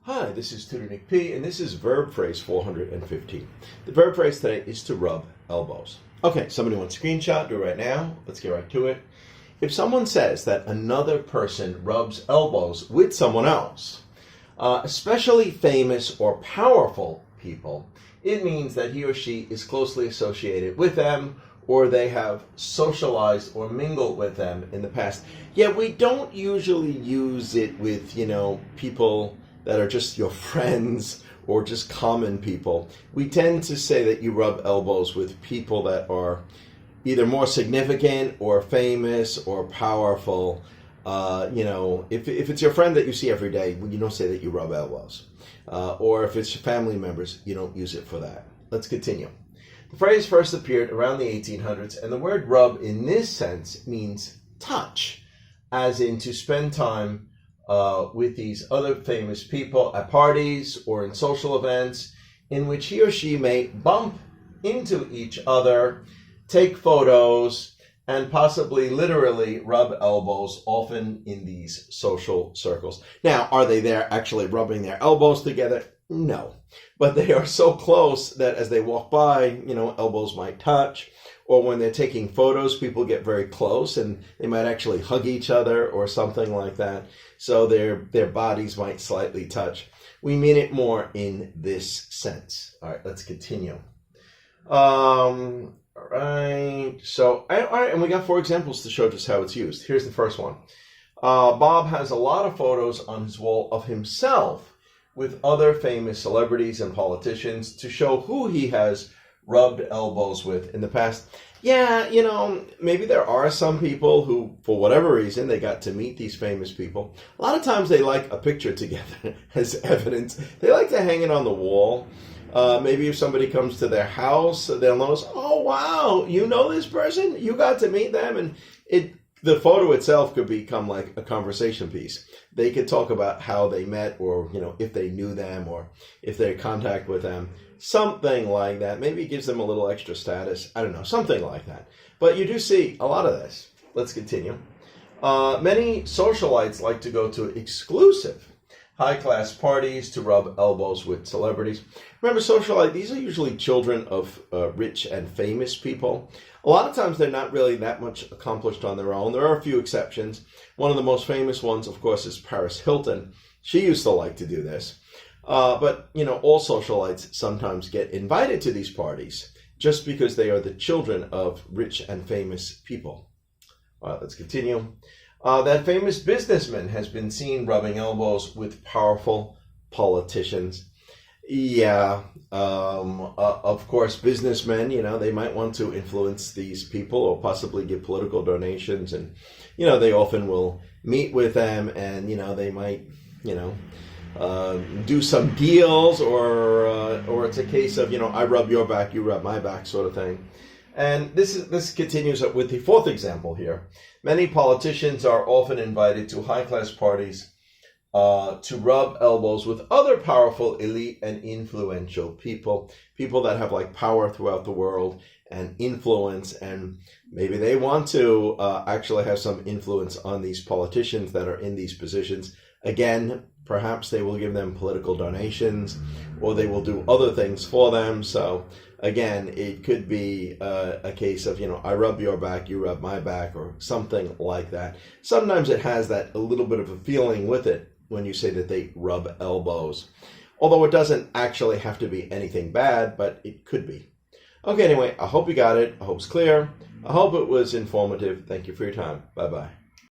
Hi, this is Tutor Nick P, and this is verb phrase 415. The verb phrase today is to rub elbows. Okay, somebody wants a screenshot, do it right now. Let's get right to it. If someone says that another person rubs elbows with someone else, especially famous or powerful people, it means that he or she is closely associated with them, or they have socialized or mingled with them in the past. Yet we don't usually use it with, people that are just your friends or just common people. We tend to say that you rub elbows with people that are either more significant or famous or powerful. If it's your friend that you see every day, you don't say that you rub elbows. Or if it's your family members, you don't use it for that. Let's continue. The phrase first appeared around the 1800s, and the word rub in this sense means touch, as in to spend time with these other famous people at parties or in social events in which he or she may bump into each other, take photos, and possibly literally rub elbows, often in these social circles. Now, are they there actually rubbing their elbows together? No. But they are so close that as they walk by, elbows might touch. Or when they're taking photos, people get very close and they might actually hug each other or something like that. So their bodies might slightly touch. We mean it more in this sense. All right, let's continue. All right. And we got 4 examples to show just how it's used. Here's the first one. Bob has a lot of photos on his wall of himself with other famous celebrities and politicians to show who he has rubbed elbows with in the past. Yeah, maybe there are some people who, for whatever reason, they got to meet these famous people. A lot of times they like a picture together as evidence. They like to hang it on the wall. Maybe if somebody comes to their house, they'll notice, oh, wow, you know this person? You got to meet them? And the photo itself could become like a conversation piece. They could talk about how they met, or, if they knew them, or if they're in contact with them. Something like that. Maybe it gives them a little extra status. I don't know, something like that. But you do see a lot of this. Let's continue. Many socialites like to go to exclusive high-class parties to rub elbows with celebrities. Remember, socialite, these are usually children of rich and famous people. A lot of times they're not really that much accomplished on their own. There are a few exceptions. One of the most famous ones, of course, is Paris Hilton. She used to like to do this. But all socialites sometimes get invited to these parties just because they are the children of rich and famous people. All right, let's continue. That famous businessman has been seen rubbing elbows with powerful politicians. Yeah, of course, businessmen, they might want to influence these people or possibly give political donations. And, they often will meet with them and, they might, do some deals, or it's a case of, I rub your back, you rub my back sort of thing. And this continues with the 4th example here. Many politicians are often invited to high-class parties to rub elbows with other powerful, elite, and influential people that have like power throughout the world and influence, and maybe they want to actually have some influence on these politicians that are in these positions. Again, perhaps they will give them political donations, or they will do other things for them. So again, it could be a case of, I rub your back, you rub my back, or something like that. Sometimes it has that a little bit of a feeling with it when you say that they rub elbows. Although it doesn't actually have to be anything bad, but it could be. Okay, anyway, I hope you got it. I hope it's clear. I hope it was informative. Thank you for your time. Bye-bye.